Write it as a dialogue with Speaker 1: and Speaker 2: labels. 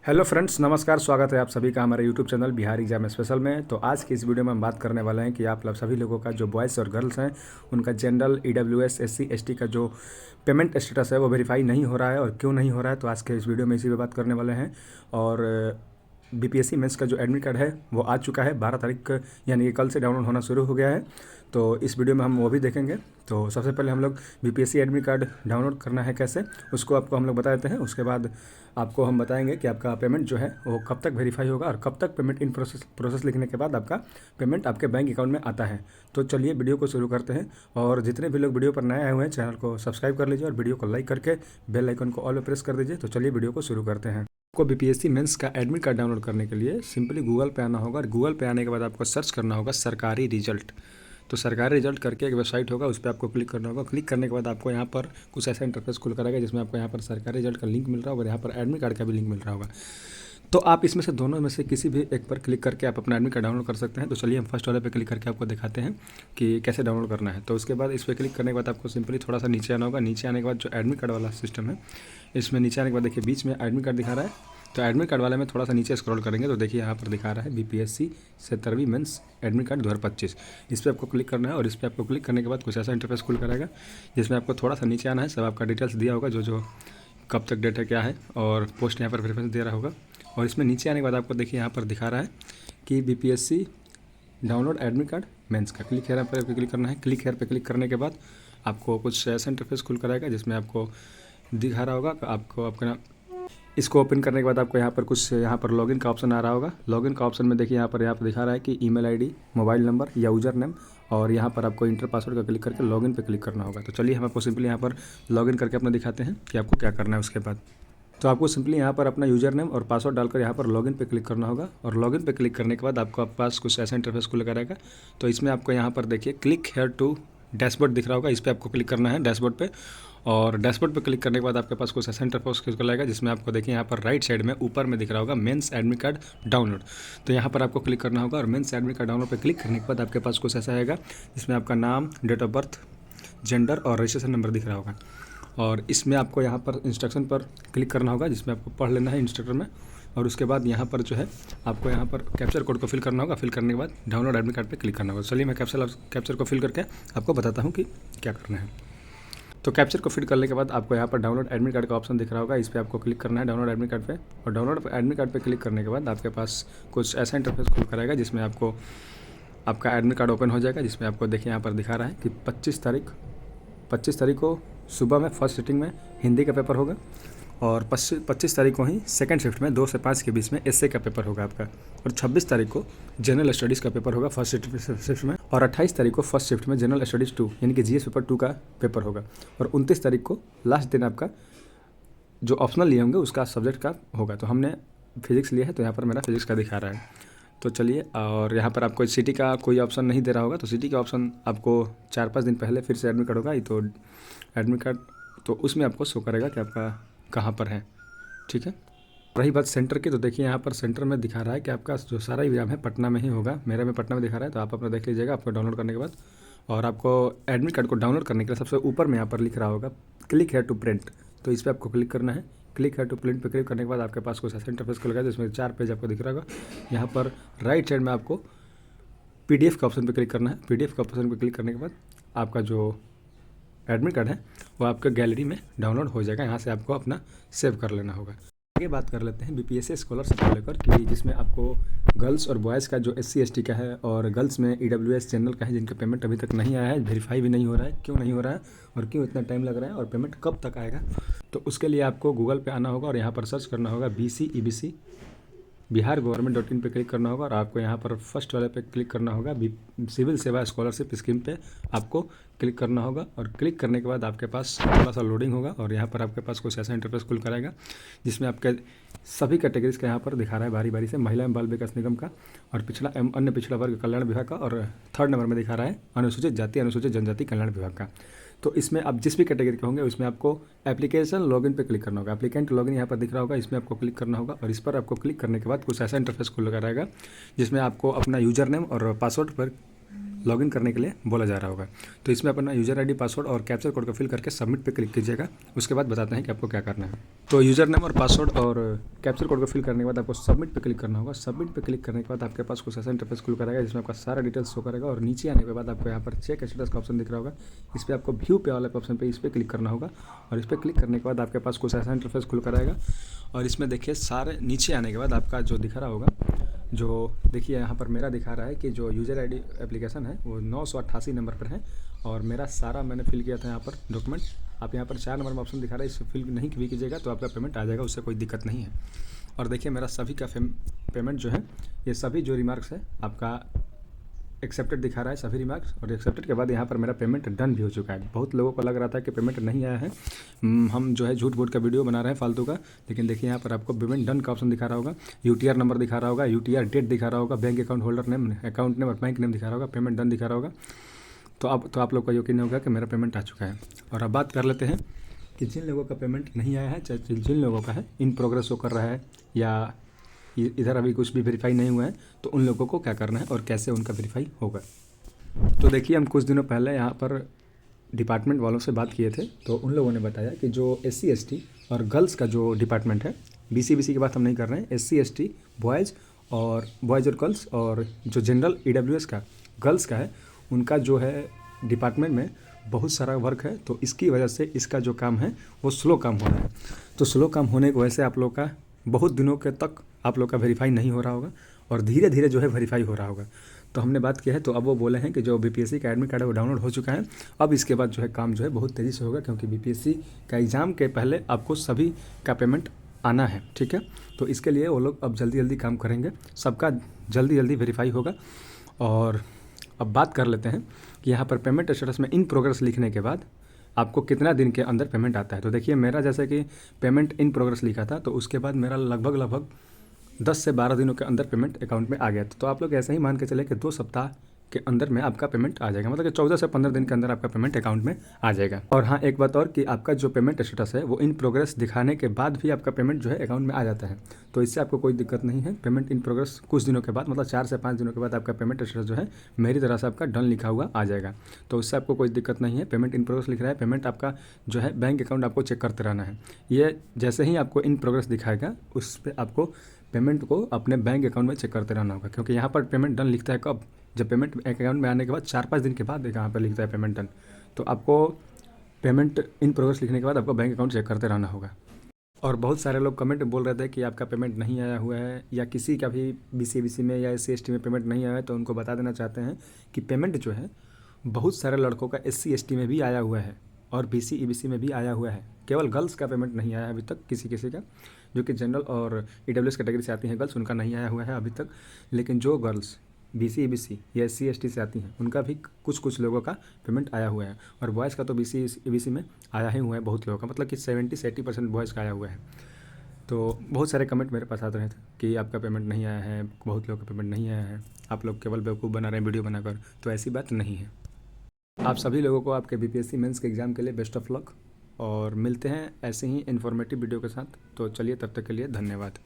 Speaker 1: Hello friends, नमस्कार। स्वागत है आप सभी का हमारे YouTube channel Bihar exam special में। तो आज की इस वीडियो में हम बात करने वाले हैं कि आप लोग सभी लोगों का जो बॉयज़ और गर्ल्स हैं उनका जनरल ईडब्ल्यूएस एससी एसटी का जो पेमेंट स्टेटस है वो वेरीफाई नहीं हो रहा है और क्यों नहीं हो रहा है। तो आज के इस वीडियो में इसी पे बात करने वाले हैं। और बीपीएससी मेंस का जो एडमिट कार्ड है वो आ चुका है 12 तारीख, यानी कि कल से डाउनलोड होना शुरू हो गया है। तो इस वीडियो में हम वो भी देखेंगे। तो सबसे पहले हम लोग बीपीएससी एडमिट कार्ड डाउनलोड करना है कैसे, उसको आपको हम लोग बता देते हैं। उसके बाद आपको हम बताएंगे कि आपका पेमेंट जो है वो कब तक वेरीफाई होगा और कब तक पेमेंट इन प्रोसेस लिखने के बाद आपका पेमेंट आपके बैंक अकाउंट में आता है। तो चलिए वीडियो को शुरू करते हैं। और जितने भी लोग वीडियो पर नए आए हुए हैं चैनल को सब्सक्राइब कर लीजिए और वीडियो को लाइक करके बेल आइकन को ऑल पे प्रेस कर दीजिए। तो चलिए वीडियो को शुरू करते हैं। आपको बीपीएससी मेंस का एडमिट कार्ड डाउनलोड करने के लिए सिंपली गूगल पे आना होगा और गूगल पे आने के बाद आपको सर्च करना होगा सरकारी रिजल्ट। तो सरकारी रिजल्ट करके एक वेबसाइट होगा, उस पर आपको क्लिक करना होगा। क्लिक करने के बाद आपको यहाँ पर कुछ ऐसा इंटरफेस खुल कर आएगा जिसमें आपको यहाँ पर सरकारी रिजल्ट का लिंक मिल रहा होगा और यहाँ पर एडमिट कार्ड का भी लिंक मिल रहा होगा। तो आप इसमें से दोनों में से किसी भी एक पर क्लिक करके आप अपना एडमिट कार्ड डाउनलोड कर सकते हैं। तो चलिए हम फर्स्ट वाले पे क्लिक करके आपको दिखाते हैं कि कैसे डाउनलोड करना है। तो उसके बाद इस पर क्लिक करने के बाद आपको सिंपली थोड़ा सा नीचे आना होगा। नीचे आने के बाद जो एडमिट कार्ड वाला सिस्टम है, इसमें नीचे आने के बाद देखिए बीच में एडमिट कार्ड दिखा रहा है। तो एडमिट कार्ड वाले में थोड़ा सा नीचे स्क्रॉल करेंगे तो देखिए यहाँ पर दिखा रहा है बीपीएससी 17वीं मेंस एडमिट कार्ड 2025। इस पर आपको क्लिक करना है और इस पर आपको क्लिक करने के बाद कुछ ऐसा इंटरफेस खुल कर आएगा जिसमें आपको थोड़ा सा नीचे आना है। सब आपका डिटेल्स दिया होगा, जो कब तक डेट है, क्या है, और पोस्ट यहाँ पर प्रेफरेंस दे रहा होगा। और इसमें नीचे आने के बाद आपको देखिए यहाँ पर दिखा रहा है कि BPSC download admit card mains का क्लिक हेयर पर क्लिक करना है। क्लिक हेयर पर क्लिक करने के बाद आपको कुछ ऐसा इंटरफेस खुल कर आएगा जिसमें आपको दिखा रहा होगा आपको अपना। इसको ओपन करने के बाद आपको यहाँ पर कुछ यहाँ पर लॉगिन का ऑप्शन आ रहा होगा। लॉगिन का ऑप्शन में देखिए यहाँ पर दिखा रहा है कि ईमेल आईडी, मोबाइल नंबर या यूज़र नेम, और यहाँ पर आपको इंटर पासवर्ड का क्लिक करके लॉगिन पे क्लिक करना होगा। तो चलिए हम आपको सिंपली यहाँ पर लॉगिन करके अपना दिखाते हैं कि आपको क्या करना है। उसके बाद तो आपको सिंपली यहाँ पर अपना यूज़र नेम और पासवर्ड डालकर यहाँ पर लॉगिन पे क्लिक करना होगा। और लॉगिन पे क्लिक करने के बाद आपको पास कुछ ऐसा इंटरफेस खुल कर आएगा। तो इसमें आपको यहाँ पर देखिए क्लिक हेयर टू डैशबोर्ड दिख रहा होगा, इस पर आपको क्लिक करना है डैशबोर्ड पे। और डैशबोर्ड पे क्लिक करने के बाद आपके पास कुछ ऐसा इंटरफेस खुल आएगा जिसमें आपको देखिए यहाँ पर राइट साइड में ऊपर में दिख रहा होगा मेंस एडमिट कार्ड डाउनलोड। तो यहाँ पर आपको क्लिक करना होगा और मेंस एडमिट कार्ड डाउनलोड पे क्लिक करने के बाद आपके पास कुछ ऐसा आएगा जिसमें आपका नाम, डेट ऑफ बर्थ, जेंडर और रजिस्ट्रेशन नंबर दिख रहा होगा। और इसमें आपको यहाँ पर इंस्ट्रक्शन पर क्लिक करना होगा जिसमें आपको पढ़ लेना है इंस्ट्रक्टर में। और उसके बाद यहाँ पर जो है आपको यहाँ पर कैप्चर कोड को फिल करना होगा। फिल करने के बाद डाउनलोड एडमिट कार्ड पे क्लिक करना होगा। चलिए मैं कैप्चर को फिल करके आपको बताता हूँ कि क्या करना है। तो कैप्चर को फिल करने के बाद आपको यहाँ पर डाउनलोड एडमिट कार्ड का ऑप्शन दिख रहा होगा, इस पर आपको क्लिक करना है डाउनलोड एडमिट कार्ड पे। और डाउनलोड एडमिट कार्ड पे क्लिक करने के बाद आपके पास कुछ ऐसा इंटरफेस खुल कर आएगा जिसमें आपको आपका एडमिट कार्ड ओपन हो जाएगा। जिसमें आपको देखिए यहाँ पर दिखा रहा है कि 25 तारीख को सुबह में फर्स्ट सिटिंग में हिंदी का पेपर होगा और 25 तारीख को ही सेकंड शिफ्ट में 2 से 5 के बीच में एसए का पेपर होगा आपका। और 26 तारीख को जनरल स्टडीज़ का पेपर होगा फर्स्ट शिफ्ट में। और 28 तारीख को फर्स्ट शिफ्ट में जनरल स्टडीज़ 2 यानी कि जीएस पेपर 2 का पेपर होगा। और 29 तारीख को लास्ट दिन आपका जो ऑप्शनल लिए होंगे उसका सब्जेक्ट का होगा। तो हमने फिजिक्स लिया है तो यहाँ पर मेरा फिजिक्स का दिखा रहा है। तो चलिए, और यहाँ पर आपको सिटी का कोई ऑप्शन नहीं दे रहा होगा। तो सिटी का ऑप्शन आपको 4-5 दिन पहले फिर से एडमिट कार्ड होगा तो एडमिट कार्ड तो उसमें आपको शो करेगा कि आपका कहाँ पर है। ठीक है, रही बात सेंटर की, तो देखिए यहाँ पर सेंटर में दिखा रहा है कि आपका जो सारा एग्जाम है पटना में ही होगा। मेरा में पटना में दिखा रहा है तो आप अपना देख लीजिएगा आपको डाउनलोड करने के बाद। और आपको एडमिट कार्ड को डाउनलोड करने के लिए सबसे ऊपर में यहाँ पर लिख रहा होगा क्लिक हेयर टू प्रिंट। तो इस पर आपको क्लिक करना है। क्लिक हेयर टू प्रिंट पे क्लिक करने के बाद आपके पास कुछ ऐसा इंटरफेस खुलेगा जिसमें 4 पेज आपको दिख रहा होगा। यहाँ पर राइट साइड में आपको पीडीएफ का ऑप्शन पे क्लिक करना है। पीडीएफ का ऑप्शन पे क्लिक करने के बाद आपका जो एडमिट कार्ड है वो आपका गैलरी में डाउनलोड हो जाएगा। यहाँ से आपको अपना सेव कर लेना होगा। आगे बात कर लेते हैं बीपीएससी स्कॉलरशिप को लेकर कि जिसमें आपको गर्ल्स और बॉयज़ का जो एससी एसटी का है और गर्ल्स में ईडब्ल्यूएस जनरल का है जिनका पेमेंट अभी तक नहीं आया है, वेरीफाई भी नहीं हो रहा है। क्यों नहीं हो रहा है और क्यों इतना टाइम लग रहा है और पेमेंट कब तक आएगा, तो उसके लिए आपको गूगल पे आना होगा और यहाँ पर सर्च करना होगा BCEBC bihargovernment.in पे क्लिक करना होगा। और आपको यहाँ पर फर्स्ट वाले पे क्लिक करना होगा सिविल सेवा स्कॉलरशिप स्कीम पे आपको क्लिक करना होगा। और क्लिक करने के बाद आपके पास थोड़ा सा लोडिंग होगा और यहाँ पर आपके पास कुछ ऐसा इंटरफेस खुल कर आएगा जिसमें आपके सभी कैटेगरीज का यहाँ पर दिखा रहा है बारी बारी से, महिला एवं बाल विकास निगम का और पिछड़ा एवं अन्य पिछड़ा वर्ग कल्याण विभाग का। और 3rd नंबर में दिखा रहा है अनुसूचित जाति अनुसूचित जनजाति कल्याण विभाग का। तो इसमें आप जिस भी कैटेगरी के होंगे उसमें आपको एप्लीकेशन लॉगिन पे क्लिक करना होगा। एप्लीकेंट लॉगिन यहाँ पर दिख रहा होगा, इसमें आपको क्लिक करना होगा। और इस पर आपको क्लिक करने के बाद कुछ ऐसा इंटरफेस खुल कर आएगा जिसमें आपको अपना यूज़र नेम और पासवर्ड पर लॉगिन करने के लिए बोला जा रहा होगा। तो इसमें अपना यूज़र आईडी, पासवर्ड और कैप्चर कोड को फिल करके सबमिट पे क्लिक कीजिएगा। उसके बाद बताते हैं कि आपको क्या करना है। तो यूज़र नेम और पासवर्ड और कैप्चर कोड को फिल करने के बाद आपको सबमिट पे क्लिक करना होगा। सबमिट पे क्लिक करने के बाद आपके पास कुछ ऐसा इंटरफेस खुल करेगा जिसमें आपका सारा डिटेल्स शो करेगा और नीचे आने के बाद आपको यहाँ पर चेक स्टेटस का ऑप्शन दिख रहा होगा। इस पर आपको व्यू पे वाले ऑप्शन पे इस पर क्लिक करना होगा और इस पर क्लिक करने के बाद आपके पास कुछ ऐसा इंटरफेस खुल कर आएगा और इसमें देखिए सारे नीचे आने के बाद आपका जो दिखा रहा होगा, जो देखिए यहाँ पर मेरा दिखा रहा है कि जो यूज़र आईडी एप्लीकेशन है वो 988 नंबर पर है और मेरा सारा मैंने फिल किया था यहाँ पर डॉक्यूमेंट। आप यहाँ पर 4 नंबर में ऑप्शन दिखा रहा है, इसे फिल नहीं भी कीजिएगा तो आपका पेमेंट आ जाएगा, उससे कोई दिक्कत नहीं है। और देखिए मेरा सभी का पेमेंट जो है, ये सभी जो रिमार्क्स है आपका एक्सेप्टेड दिखा रहा है, सभी रिमार्क्स, और एक्सेप्टेड के बाद यहाँ पर मेरा पेमेंट डन भी हो चुका है। बहुत लोगों को लग रहा था कि पेमेंट नहीं आया है, हम जो है झूठ मूठ का वीडियो बना रहे हैं फालतू का, लेकिन देखिए यहाँ पर आपको पेमेंट डन का ऑप्शन दिखा रहा होगा, यूटीआर नंबर दिखा रहा होगा, यूटीआर डेट दिखा रहा होगा, bank account holder name, account name और बैंक नेम दिखा रहा होगा, पेमेंट डन दिखा रहा होगा। तो अब तो आप लोग का यकीन होगा कि मेरा पेमेंट आ चुका है। और अब बात कर लेते हैं कि जिन लोगों का पेमेंट नहीं आया है, चाहे जिन लोगों का है इन प्रोग्रेस शो कर रहा है या इधर अभी कुछ भी वेरीफाई नहीं हुआ है, तो उन लोगों को क्या करना है और कैसे उनका वेरीफाई होगा। तो देखिए हम कुछ दिनों पहले यहाँ पर डिपार्टमेंट वालों से बात किए थे, तो उन लोगों ने बताया कि जो SC ST और गर्ल्स का जो डिपार्टमेंट है, BC की बात हम नहीं कर रहे हैं, SC ST बॉयज़ और गर्ल्स और जो जनरल EWS का गर्ल्स का है, उनका जो है डिपार्टमेंट में बहुत सारा वर्क है, तो इसकी वजह से इसका जो काम है वो स्लो काम हो रहा है। तो स्लो काम होने की वजह से आप लोग का बहुत दिनों के तक आप लोग का वेरीफाई नहीं हो रहा होगा और धीरे धीरे जो है वेरीफाई हो रहा होगा। तो हमने बात किया है, तो अब वो बोले हैं कि जो BPSC का एडमिट कार्ड है वो डाउनलोड हो चुका है। अब इसके बाद जो है काम जो है बहुत तेज़ी से होगा, क्योंकि BPSC का एग्ज़ाम के पहले आपको सभी का पेमेंट आना है, ठीक है। तो इसके लिए वो लोग अब जल्दी जल्दी काम करेंगे, सबका जल्दी जल्दी वेरीफाई होगा। और अब बात कर लेते हैं कि यहाँ पर पेमेंट स्टेटस में इन प्रोग्रेस लिखने के बाद आपको कितना दिन के अंदर पेमेंट आता है। तो देखिए मेरा जैसे कि पेमेंट इन प्रोग्रेस लिखा था, तो उसके बाद मेरा लगभग 10 से 12 दिनों के अंदर पेमेंट अकाउंट में आ गया। तो आप लोग ऐसे ही मान के चले कि 2 सप्ताह के अंदर में आपका पेमेंट आ जाएगा, मतलब कि 14 से 15 दिन के अंदर आपका पेमेंट अकाउंट में आ जाएगा। और हाँ, एक बात और कि आपका जो पेमेंट स्टेटस है वो इन प्रोग्रेस दिखाने के बाद भी आपका पेमेंट जो है अकाउंट में आ जाता है, तो इससे आपको कोई दिक्कत नहीं है। पेमेंट इन प्रोग्रेस कुछ दिनों के बाद, मतलब 4 से 5 दिनों के बाद आपका पेमेंट स्टेटस जो है मेरी तरह से आपका डन लिखा हुआ आ जाएगा, तो इससे आपको कोई दिक्कत नहीं है। पेमेंट इन प्रोग्रेस लिख रहा है, पेमेंट आपका जो है बैंक अकाउंट आपको चेक करते रहना है। ये जैसे ही आपको इन प्रोग्रेस दिखाएगा उस पर आपको पेमेंट को अपने बैंक अकाउंट में चेक करते रहना होगा, क्योंकि यहाँ पर पेमेंट डन लिखता है कब, जब पेमेंट अकाउंट में आने के बाद 4-5 दिन के बाद यहाँ पर लिखता है पेमेंट डन। तो आपको पेमेंट इन प्रोग्रेस लिखने के बाद आपको बैंक अकाउंट चेक करते रहना होगा। और बहुत सारे लोग कमेंट बोल रहे थे कि आपका पेमेंट नहीं आया हुआ है, या किसी का भी BC में या SC ST में पेमेंट नहीं आया है, तो उनको बता देना चाहते हैं कि पेमेंट जो है बहुत सारे लड़कों का SC ST में भी आया हुआ है और BC EBC में भी आया हुआ है। केवल गर्ल्स का पेमेंट नहीं आया है अभी तक, किसी का, जो कि जनरल और EWS कैटेगरी से आती हैं गर्ल्स, उनका नहीं आया हुआ है अभी तक। लेकिन जो गर्ल्स BC EBC या SC ST से आती हैं उनका भी कुछ लोगों का पेमेंट आया हुआ है, और बॉयज़ का तो BC EBC में आया ही हुआ है बहुत लोगों का, मतलब कि 70 से 80% बॉयज़ का आया हुआ है। तो बहुत सारे कमेंट मेरे पास आते रहे थे कि आपका पेमेंट नहीं आया है, बहुत लोगों का पेमेंट नहीं आया है, आप लोग केवल बेवकूफ़ बना रहे हैं वीडियो बनाकर। तो ऐसी बात नहीं है। आप सभी लोगों को आपके BPSC मेंस के एग्ज़ाम के लिए बेस्ट ऑफ लक, और मिलते हैं ऐसे ही इन्फॉर्मेटिव वीडियो के साथ। तो चलिए, तब तक के लिए धन्यवाद।